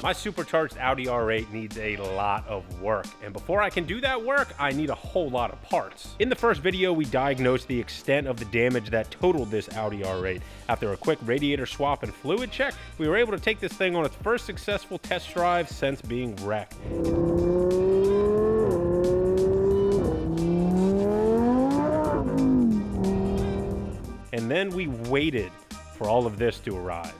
My supercharged Audi R8 needs a lot of work, and before I can do that work, I need a whole lot of parts. In the first video, we diagnosed the extent of the damage that totaled this Audi R8. After a quick radiator swap and fluid check, we were able to take this thing on its first successful test drive since being wrecked. And then we waited for all of this to arrive.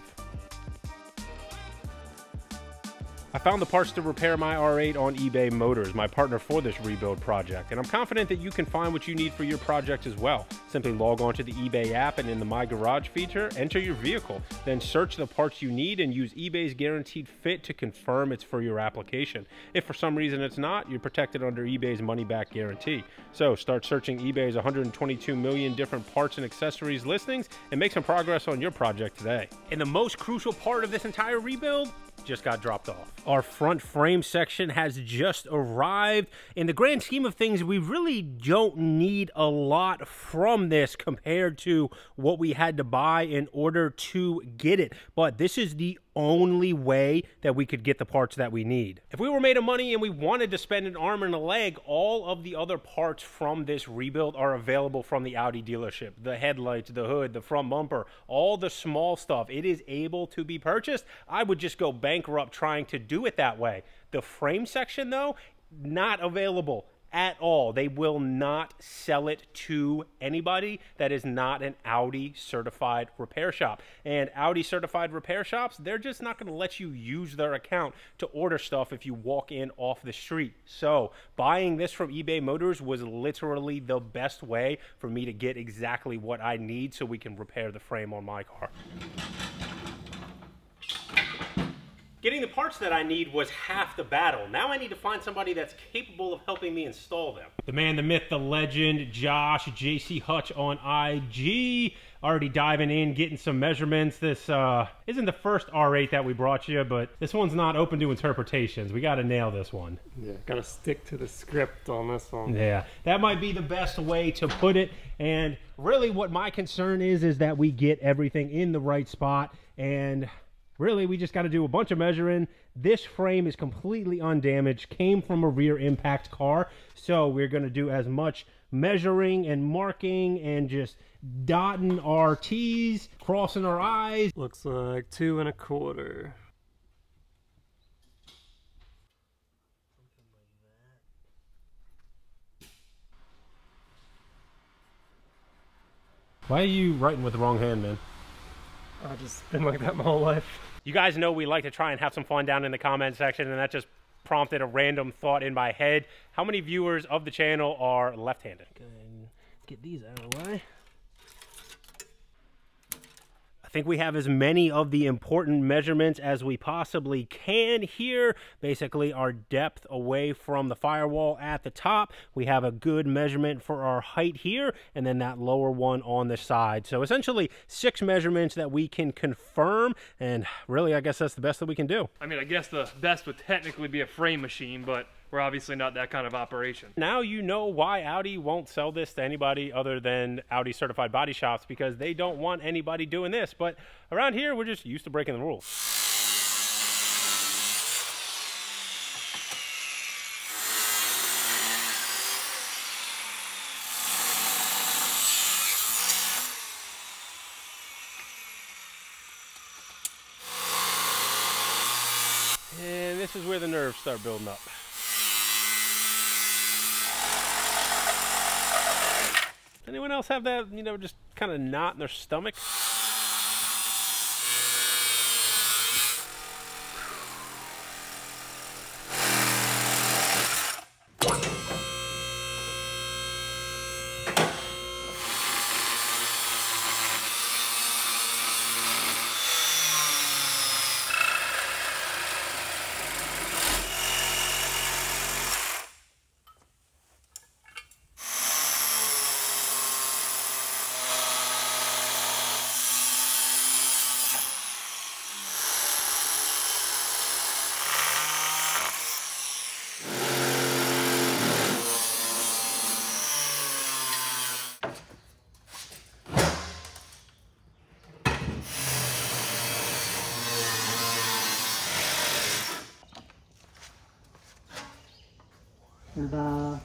I found the parts to repair my R8 on eBay Motors, my partner for this rebuild project, and I'm confident that you can find what you need for your project as well. Simply log on to the eBay app and in the My Garage feature, enter your vehicle, then search the parts you need and use eBay's guaranteed fit to confirm it's for your application. If for some reason it's not, you're protected under eBay's money-back guarantee. So start searching eBay's 122 million different parts and accessories listings and make some progress on your project today. And the most crucial part of this entire rebuild just got dropped off. Our front frame section has just arrived. In the grand scheme of things, we really don't need a lot from this compared to what we had to buy in order to get it. But this is the only way that we could get the parts that we need. If we were made of money and we wanted to spend an arm and a leg, all of the other parts from this rebuild are available from the Audi dealership. The headlights, the hood, the front bumper, all the small stuff. It is able to be purchased. I would just go bankrupt trying to do it that way. The frame section, though, not available at all. They will not sell it to anybody that is not an Audi certified repair shop. And Audi certified repair shops, they're just not going to let you use their account to order stuff if you walk in off the street. So buying this from eBay Motors was literally the best way for me to get exactly what I need so we can repair the frame on my car. Getting the parts that I need was half the battle. Now I need to find somebody that's capable of helping me install them. The man, the myth, the legend, Josh, JC Hutch on IG. Already diving in, getting some measurements. This isn't the first R8 that we brought you, but this one's not open to interpretations. We gotta nail this one. Yeah, gotta stick to the script on this one. Yeah, that might be the best way to put it. And really what my concern is that we get everything in the right spot, and really, we just got to do a bunch of measuring. This frame is completely undamaged, came from a rear impact car. So we're going to do as much measuring and marking and just dotting our T's, crossing our I's. Looks like 2 1/4. Why are you writing with the wrong hand, man? I've just been like that my whole life. You guys know we like to try and have some fun down in the comment section, and that just prompted a random thought in my head. How many viewers of the channel are left-handed? Let's get these out of the way. I think we have as many of the important measurements as we possibly can here. Basically, our depth away from the firewall at the top. We have a good measurement for our height here, and then that lower one on the side. So essentially 6 measurements that we can confirm, and really, I guess that's the best that we can do. I mean, I guess the best would technically be a frame machine, but we're obviously not that kind of operation. Now you know why Audi won't sell this to anybody other than Audi certified body shops, because they don't want anybody doing this. But around here, we're just used to breaking the rules. And this is where the nerves start building up. Anyone else have that, you know, just kind of knot in their stomach? Ta-da.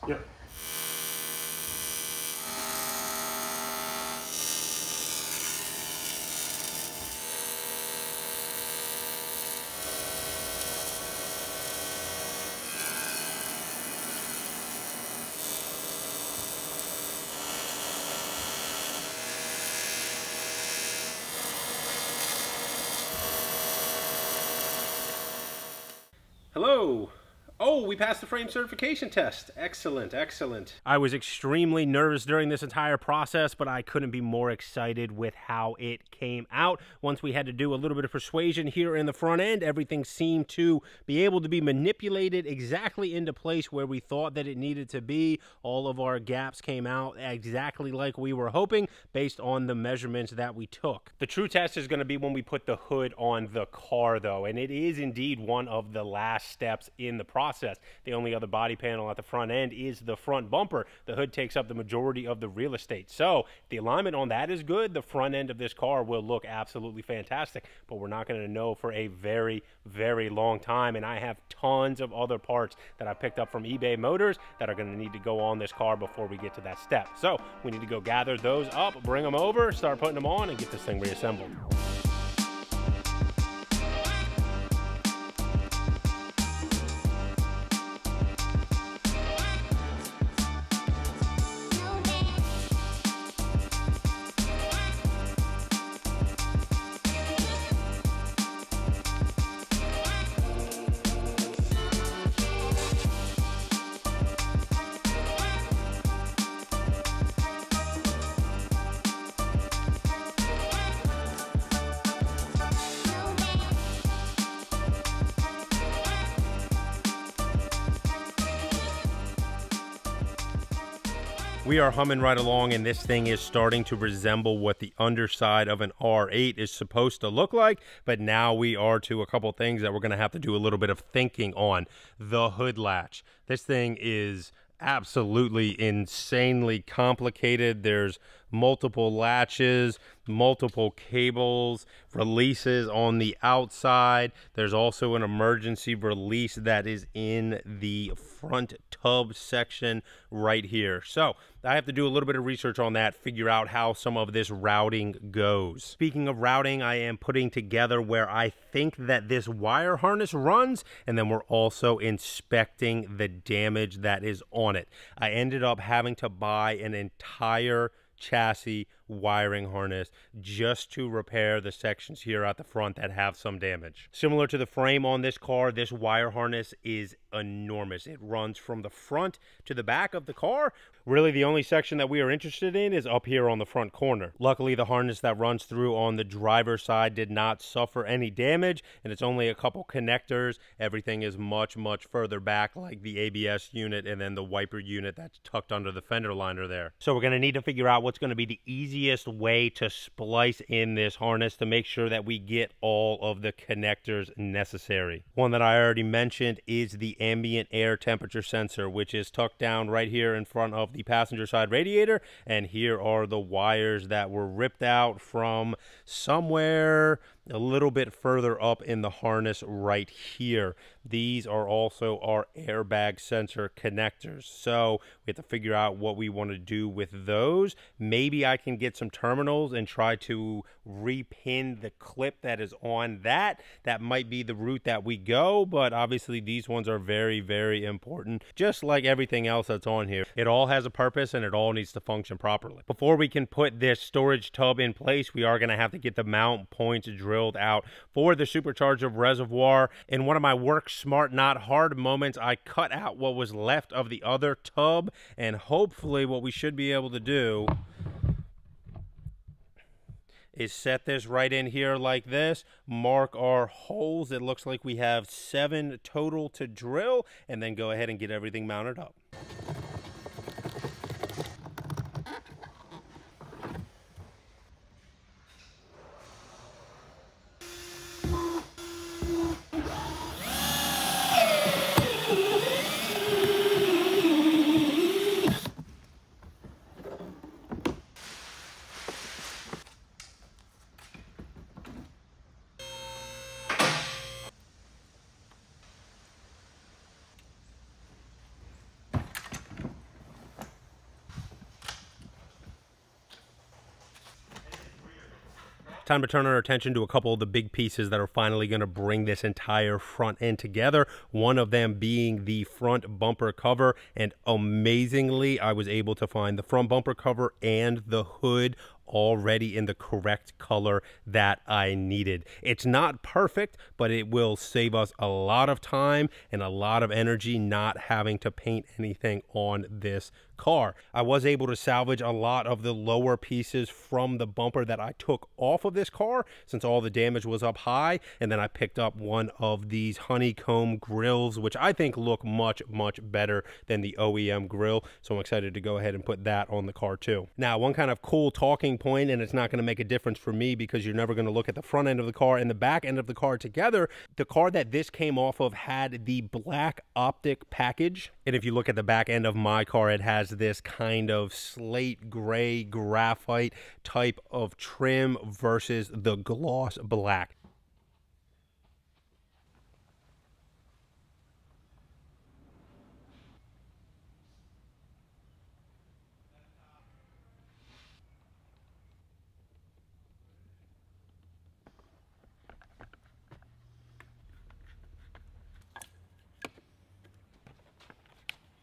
Yep. Hello. Oh, we passed the frame certification test. Excellent, excellent. I was extremely nervous during this entire process, but I couldn't be more excited with how it came out. Once we had to do a little bit of persuasion here in the front end, everything seemed to be able to be manipulated exactly into place where we thought that it needed to be. All of our gaps came out exactly like we were hoping based on the measurements that we took. The true test is going to be when we put the hood on the car, though, and it is indeed one of the last steps in the process. The only other body panel at the front end is the front bumper. The hood takes up the majority of the real estate. So the alignment on that is good. The front end of this car will look absolutely fantastic, but we're not going to know for a very, very long time. And I have tons of other parts that I picked up from eBay Motors that are going to need to go on this car before we get to that step. So we need to go gather those up, bring them over, start putting them on, and get this thing reassembled. We are humming right along, and this thing is starting to resemble what the underside of an R8 is supposed to look like, but now we are to a couple things that we're going to have to do a little bit of thinking on. The hood latch. This thing is absolutely insanely complicated. There's multiple latches, multiple cables, releases on the outside. There's also an emergency release that is in the front tub section right here. So I have to do a little bit of research on that, figure out how some of this routing goes. Speaking of routing, I am putting together where I think that this wire harness runs, and then we're also inspecting the damage that is on it. I ended up having to buy an entire chassis wiring harness just to repair the sections here at the front that have some damage. Similar to the frame on this car, this wire harness is enormous. It runs from the front to the back of the car. Really, the only section that we are interested in is up here on the front corner. Luckily, the harness that runs through on the driver's side did not suffer any damage, and it's only a couple connectors. Everything is much, much further back, like the ABS unit and then the wiper unit that's tucked under the fender liner there. So we're going to need to figure out what's going to be the easiest way to splice in this harness to make sure that we get all of the connectors necessary. One that I already mentioned is the ambient air temperature sensor, which is tucked down right here in front of the passenger side radiator, and here are the wires that were ripped out from somewhere a little bit further up in the harness right here. These are also our airbag sensor connectors, so we have to figure out what we want to do with those. Maybe I can get some terminals and try to repin the clip that is on that. That might be the route that we go, but obviously these ones are very, very important, just like everything else that's on here. It all has a purpose and it all needs to function properly. Before we can put this storage tub in place, we are going to have to get the mount points drilled out for the supercharger reservoir. In one of my work smart not hard moments, I cut out what was left of the other tub, and hopefully what we should be able to do is set this right in here like this, mark our holes. It looks like we have 7 total to drill, and then go ahead and get everything mounted up. Time to turn our attention to a couple of the big pieces that are finally going to bring this entire front end together. One of them being the front bumper cover, and amazingly, I was able to find the front bumper cover and the hood already in the correct color that I needed. It's not perfect, but it will save us a lot of time and a lot of energy not having to paint anything on this car. I was able to salvage a lot of the lower pieces from the bumper that I took off of this car since all the damage was up high, and then I picked up one of these honeycomb grills, which I think look much better than the OEM grill, so I'm excited to go ahead and put that on the car too. Now, one kind of cool talking point, and it's not going to make a difference for me because you're never going to look at the front end of the car and the back end of the car together. The car that this came off of had the black optic package, and if you look at the back end of my car, it has this kind of slate gray graphite type of trim versus the gloss black.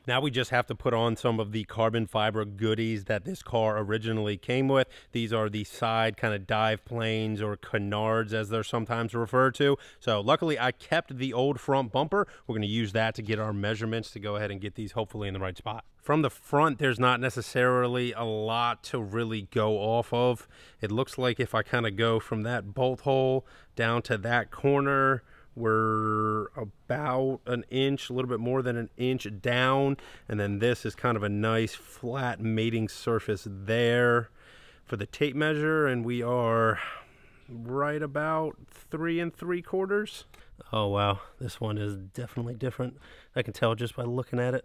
Now we just have to put on some of the carbon fiber goodies that this car originally came with. These are the side kind of dive planes, or canards as they're sometimes referred to. So luckily I kept the old front bumper. We're going to use that to get our measurements to go ahead and get these hopefully in the right spot. From the front, there's not necessarily a lot to really go off of. It looks like if I kind of go from that bolt hole down to that corner, we're about an inch, a little bit more than an inch down, and then this is kind of a nice flat mating surface there for the tape measure, and we are right about 3 3/4. Oh wow, this one is definitely different. I can tell just by looking at it.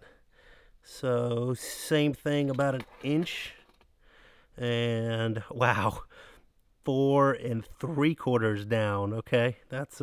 So same thing, about an inch, and wow, 4 3/4 down. Okay, that's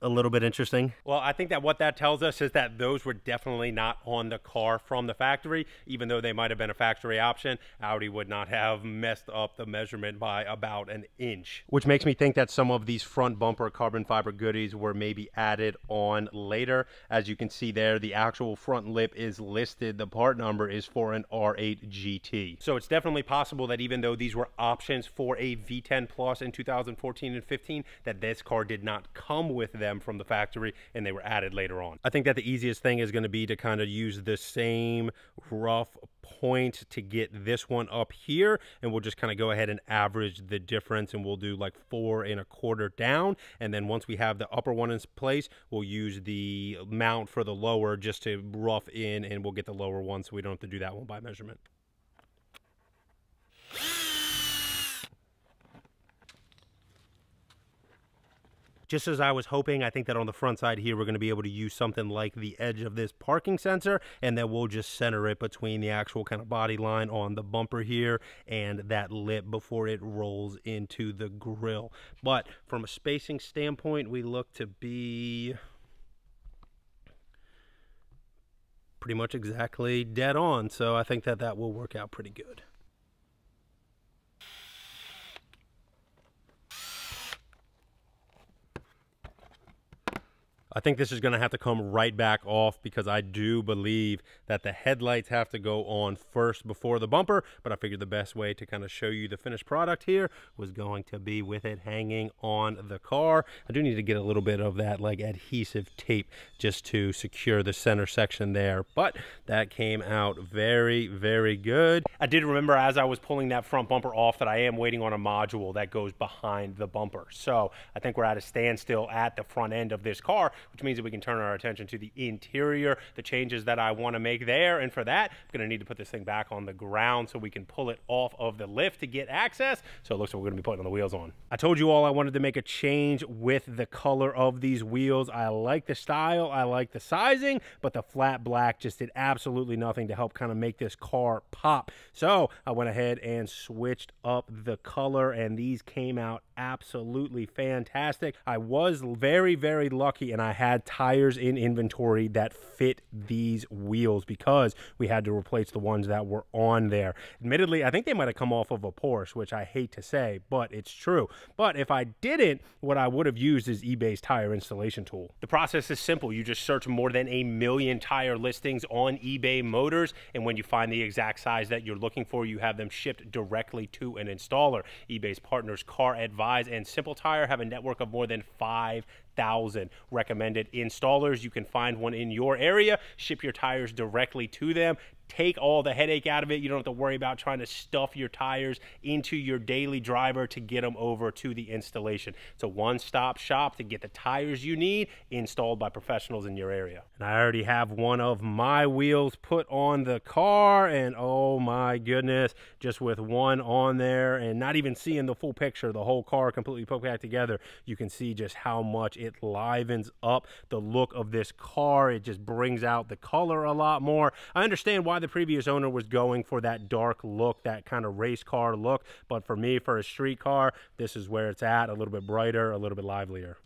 a little bit interesting. Well, I think that what that tells us is that those were definitely not on the car from the factory. Even though they might have been a factory option, Audi would not have messed up the measurement by about an inch. Which makes me think that some of these front bumper carbon fiber goodies were maybe added on later. As you can see there, the actual front lip is listed. The part number is for an R8 GT. So it's definitely possible that even though these were options for a V10 Plus in 2014 and 15, that this car did not come with them from the factory and they were added later on. I think that the easiest thing is going to be to kind of use the same rough point to get this one up here, and we'll just kind of go ahead and average the difference, and we'll do like 4 1/4 down, and then once we have the upper one in place, we'll use the mount for the lower just to rough in, and we'll get the lower one so we don't have to do that one by measurement. Just as I was hoping, I think that on the front side here, we're going to be able to use something like the edge of this parking sensor, and then we'll just center it between the actual kind of body line on the bumper here and that lip before it rolls into the grill. But from a spacing standpoint, we look to be pretty much exactly dead on. So I think that that will work out pretty good. I think this is going to have to come right back off because I do believe that the headlights have to go on first before the bumper, but I figured the best way to kind of show you the finished product here was going to be with it hanging on the car. I do need to get a little bit of that like adhesive tape just to secure the center section there, but that came out very, very good. I did remember as I was pulling that front bumper off that I am waiting on a module that goes behind the bumper. So I think we're at a standstill at the front end of this car, which means that we can turn our attention to the interior, the changes that I want to make there. And for that, I'm going to need to put this thing back on the ground so we can pull it off of the lift to get access. So it looks like we're going to be putting on the wheels on. I told you all I wanted to make a change with the color of these wheels. I like the style, I like the sizing, but the flat black just did absolutely nothing to help kind of make this car pop. So I went ahead and switched up the color, and these came out absolutely fantastic. I was very, very lucky, and I had tires in inventory that fit these wheels because we had to replace the ones that were on there. Admittedly, I think they might have come off of a Porsche, which I hate to say, but it's true. But if I didn't, what I would have used is eBay's tire installation tool. The process is simple. You just search more than 1 million tire listings on eBay Motors, and when you find the exact size that you're looking for, you have them shipped directly to an installer. eBay's partners Car Advise and Simple Tire have a network of more than 5,000 recommended installers. You can find one in your area, ship your tires directly to them. Take all the headache out of it. You don't have to worry about trying to stuff your tires into your daily driver to get them over to the installation. It's a one-stop shop to get the tires you need installed by professionals in your area. And I already have one of my wheels put on the car, and oh my goodness, just with one on there and not even seeing the full picture, the whole car completely put back together, you can see just how much it livens up the look of this car. It just brings out the color a lot more. I understand why the previous owner was going for that dark look, that kind of race car look, but for me, for a street car, this is where it's at, a little bit brighter, a little bit livelier.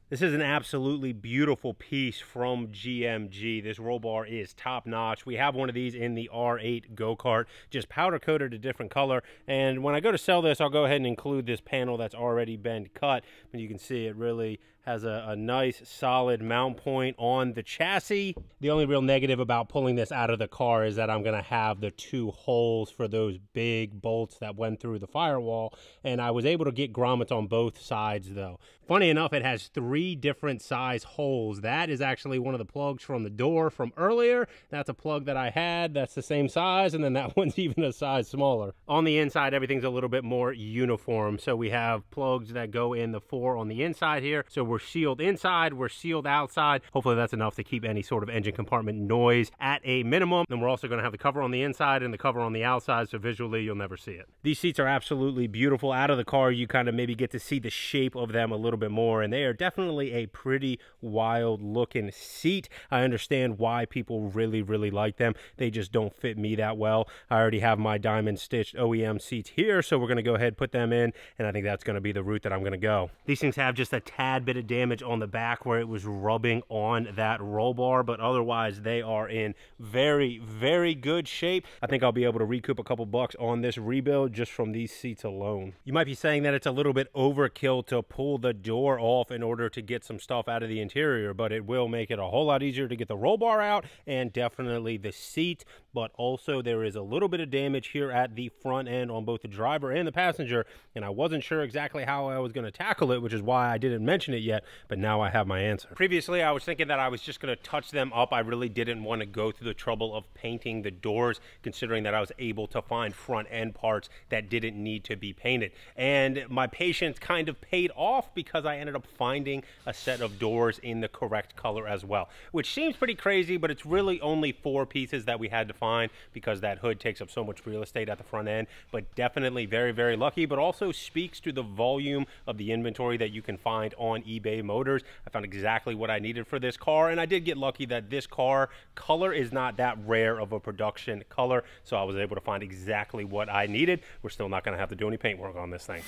This is an absolutely beautiful piece from GMG. This roll bar is top notch. We have one of these in the R8 go-kart, just powder coated a different color. And when I go to sell this, I'll go ahead and include this panel that's already been cut. But you can see it really has a nice solid mount point on the chassis. The only real negative about pulling this out of the car is that I'm gonna have the 2 holes for those big bolts that went through the firewall, and I was able to get grommets on both sides though. Funny enough, it has 3 different size holes. That is actually one of the plugs from the door from earlier. That's a plug that I had that's the same size, and then that one's even a size smaller. On the inside, everything's a little bit more uniform. So we have plugs that go in the 4 on the inside here. So we're sealed inside, we're sealed outside. Hopefully that's enough to keep any sort of engine compartment noise at a minimum. Then we're also going to have the cover on the inside and the cover on the outside, so visually you'll never see it. These seats are absolutely beautiful. Out of the car, you kind of maybe get to see the shape of them a little bit more, and they are definitely a pretty wild looking seat. I understand why people really, really like them. They just don't fit me that well. I already have my diamond stitched OEM seats here, so we're going to go ahead and put them in, and I think that's going to be the route that I'm going to go. These things have just a tad bit of of damage on the back where it was rubbing on that roll bar, but otherwise they are in very, very good shape. I think I'll be able to recoup a couple bucks on this rebuild just from these seats alone. You might be saying that it's a little bit overkill to pull the door off in order to get some stuff out of the interior, but it will make it a whole lot easier to get the roll bar out and definitely the seat. But also there is a little bit of damage here at the front end on both the driver and the passenger, and I wasn't sure exactly how I was going to tackle it, which is why I didn't mention it yet, but now I have my answer. Previously, I was thinking that I was just going to touch them up. I really didn't want to go through the trouble of painting the doors, considering that I was able to find front end parts that didn't need to be painted. And my patience kind of paid off because I ended up finding a set of doors in the correct color as well, which seems pretty crazy, but it's really only 4 pieces that we had to find because that hood takes up so much real estate at the front end. But definitely very, very lucky, but also speaks to the volume of the inventory that you can find on eBay Motors. I found exactly what I needed for this car, and I did get lucky that this car color is not that rare of a production color, so I was able to find exactly what I needed. We're still not going to have to do any paint work on this thing.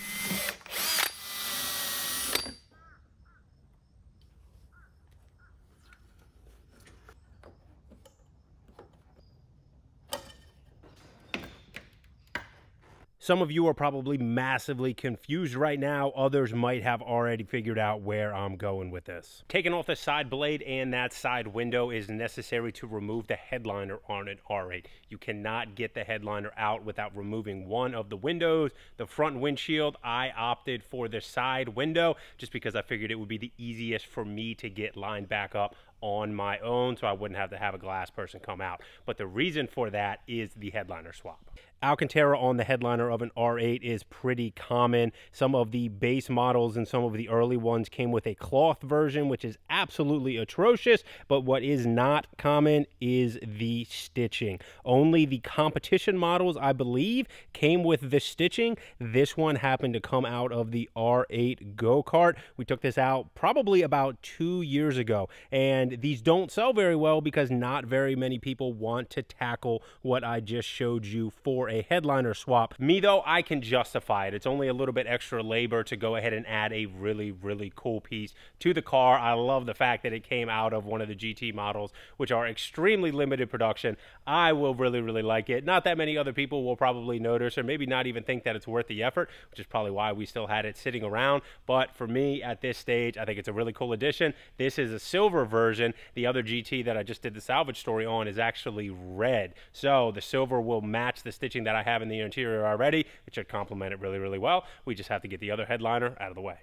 Some of you are probably massively confused right now. Others might have already figured out where I'm going with this. Taking off the side blade and that side window is necessary to remove the headliner on an R8. You cannot get the headliner out without removing one of the windows. The front windshield, I opted for the side window just because I figured it would be the easiest for me to get lined back up on my own, so I wouldn't have to have a glass person come out. But the reason for that is the headliner swap. Alcantara on the headliner of an R8 is pretty common. Some of the base models and some of the early ones came with a cloth version, which is absolutely atrocious, but what is not common is the stitching. Only the competition models, I believe, came with the stitching. This one happened to come out of the R8 go-kart. We took this out probably about 2 years ago, and these don't sell very well because not very many people want to tackle what I just showed you for a headliner swap. Me though, I can justify it. It's only a little bit extra labor to go ahead and add a really, really cool piece to the car. I love the fact that it came out of one of the GT models, which are extremely limited production. I will really, really like it. Not that many other people will probably notice or maybe not even think that it's worth the effort, which is probably why we still had it sitting around. But for me at this stage, I think it's a really cool addition. This is a silver version. The other GT that I just did the salvage story on is actually red. So the silver will match the stitching that I have in the interior already. It should complement it really, really well. We just have to get the other headliner out of the way.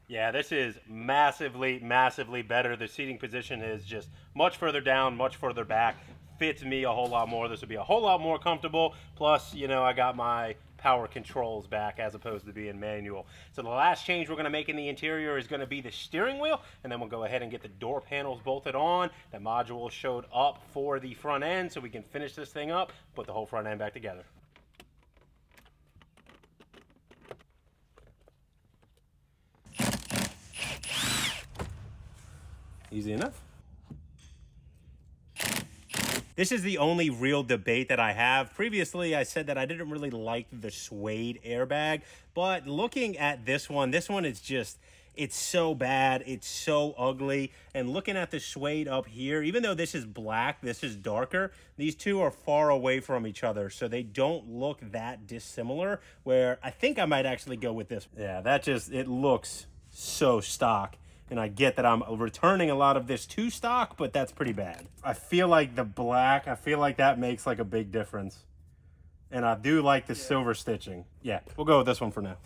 Yeah, this is massively, massively better. The seating position is just much further down, much further back. Fits me a whole lot more. This would be a whole lot more comfortable. Plus, you know, I got my power controls back as opposed to being manual. So the last change we're going to make in the interior is going to be the steering wheel, and then we'll go ahead and get the door panels bolted on. The module showed up for the front end, so we can finish this thing up, put the whole front end back together. Easy enough. This is the only real debate that I have. Previously, I said that I didn't really like the suede airbag, but looking at this one is just, it's so bad, it's so ugly. And looking at the suede up here, even though this is black, this is darker, these two are far away from each other, so they don't look that dissimilar, where I think I might actually go with this. Yeah, that just, it looks so stock. And I get that I'm returning a lot of this to stock, but that's pretty bad. I feel like the black, I feel like that makes like a big difference. And I do like the silver stitching. Yeah, we'll go with this one for now.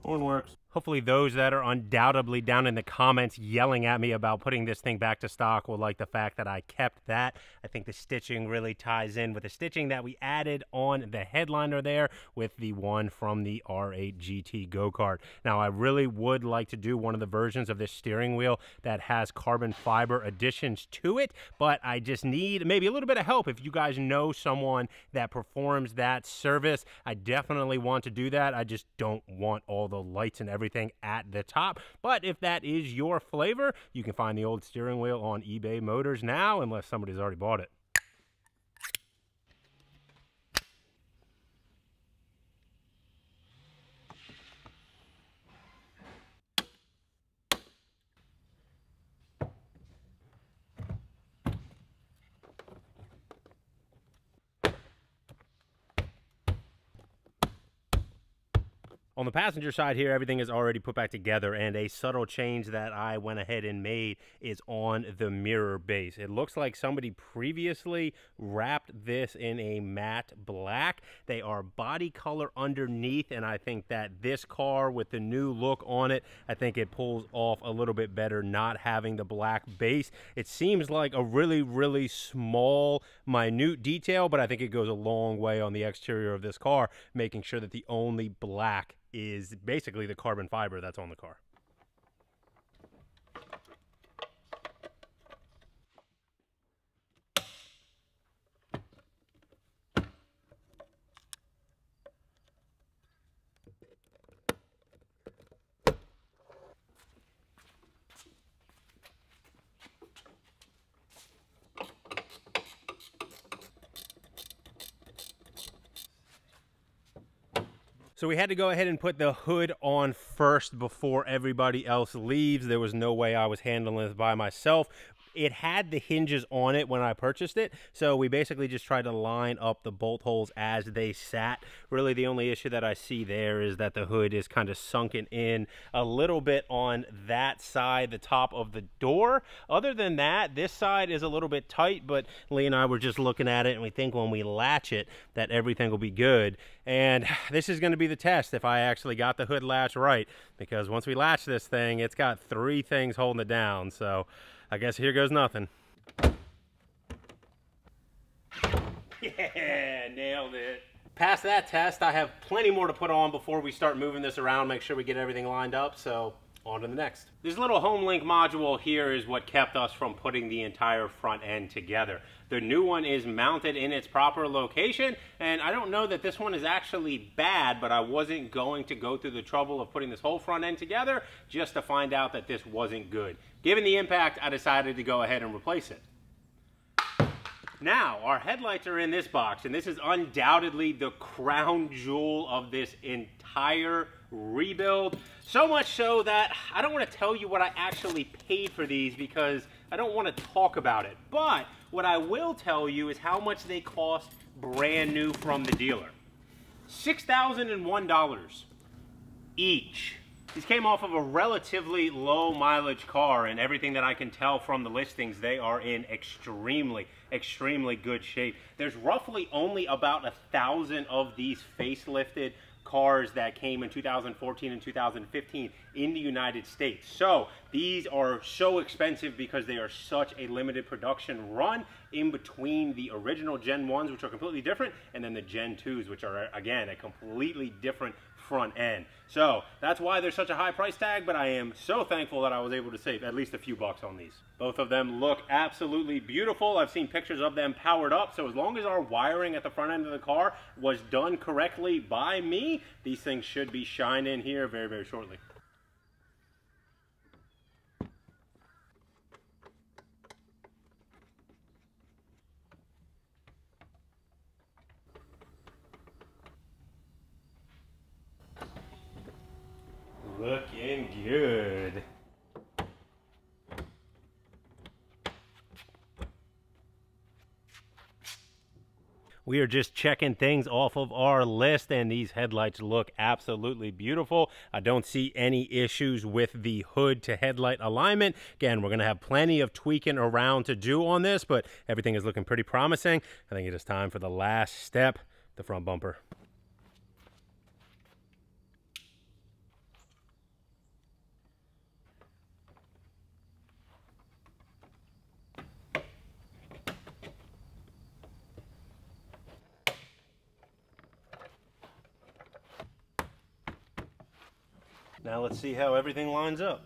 Horn works. Hopefully those that are undoubtedly down in the comments yelling at me about putting this thing back to stock will like the fact that I kept that. I think the stitching really ties in with the stitching that we added on the headliner there with the one from the R8 GT go-kart. Now, I really would like to do one of the versions of this steering wheel that has carbon fiber additions to it, but I just need maybe a little bit of help. If you guys know someone that performs that service, I definitely want to do that. I just don't want all the lights and everything at the top. But if that is your flavor, you can find the old steering wheel on eBay Motors now, unless somebody's already bought it. On the passenger side here, everything is already put back together, and a subtle change that I went ahead and made is on the mirror base. It looks like somebody previously wrapped this in a matte black. They are body color underneath, and I think that this car with the new look on it, I think it pulls off a little bit better not having the black base. It seems like a really, really small, minute detail, but I think it goes a long way on the exterior of this car, making sure that the only black is basically the carbon fiber that's on the car. So we had to go ahead and put the hood on first before everybody else leaves. There was no way I was handling this by myself. It had the hinges on it when I purchased it, so we basically just tried to line up the bolt holes as they sat. Really, the only issue that I see there is that the hood is kind of sunken in a little bit on that side, the top of the door. Other than that, this side is a little bit tight, but Lee and I were just looking at it, and we think when we latch it that everything will be good. And this is going to be the test if I actually got the hood latch right, because once we latch this thing, it's got 3 things holding it down, so I guess here goes nothing. Yeah, nailed it. Past that test, I have plenty more to put on before we start moving this around, make sure we get everything lined up, so on to the next. This little HomeLink module here is what kept us from putting the entire front end together. The new one is mounted in its proper location, and I don't know that this one is actually bad, but I wasn't going to go through the trouble of putting this whole front end together just to find out that this wasn't good. Given the impact, I decided to go ahead and replace it. Now, our headlights are in this box, and this is undoubtedly the crown jewel of this entire rebuild. So much so that I don't want to tell you what I actually paid for these because I don't want to talk about it. But what I will tell you is how much they cost brand new from the dealer. $6,001 each. These came off of a relatively low mileage car, and everything that I can tell from the listings, they are in extremely good shape. There's roughly only about 1,000 of these facelifted cars that came in 2014 and 2015 in the United States. So these are so expensive because they are such a limited production run in between the original Gen 1s, which are completely different, and then the Gen 2s, which are, again, a completely different front end. So that's why there's such a high price tag, but I am so thankful that I was able to save at least a few bucks on these. Both of them look absolutely beautiful. I've seen pictures of them powered up, so as long as our wiring at the front end of the car was done correctly by me, these things should be shining here very shortly. Looking good. We are just checking things off of our list, and these headlights look absolutely beautiful. I don't see any issues with the hood to headlight alignment. Again, we're going to have plenty of tweaking around to do on this, but everything is looking pretty promising. I think it is time for the last step, the front bumper. Now let's see how everything lines up.